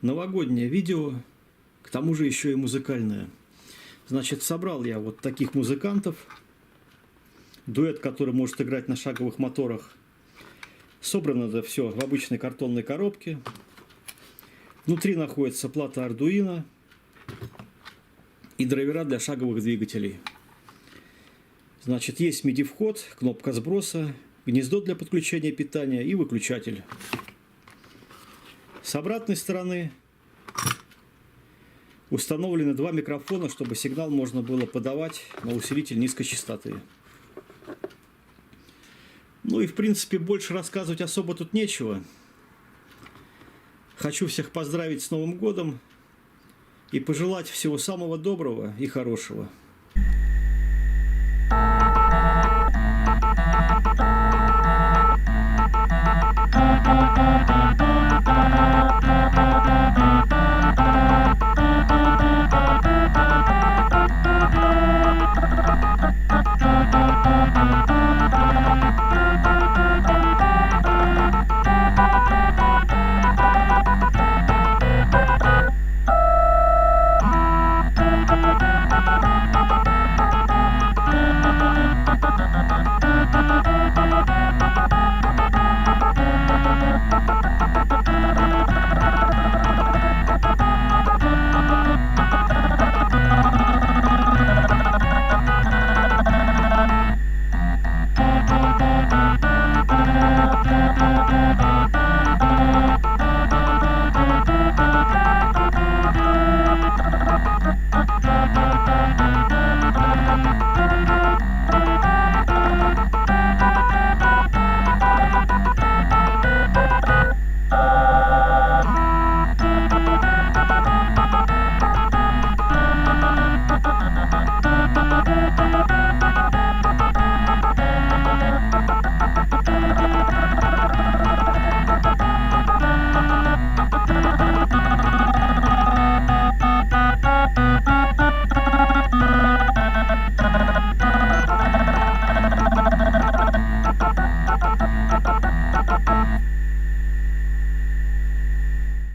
Новогоднее видео, к тому же еще и музыкальное. Значит, собрал я вот таких музыкантов. Дуэт, который может играть на шаговых моторах. Собрано это все в обычной картонной коробке. Внутри находится плата Arduino и драйвера для шаговых двигателей. Значит, есть MIDI вход, кнопка сброса, гнездо для подключения питания и выключатель. С обратной стороны установлены два микрофона, чтобы сигнал можно было подавать на усилитель низкой частоты. Ну и в принципе больше рассказывать особо тут нечего. Хочу всех поздравить с Новым годом и пожелать всего самого доброго и хорошего.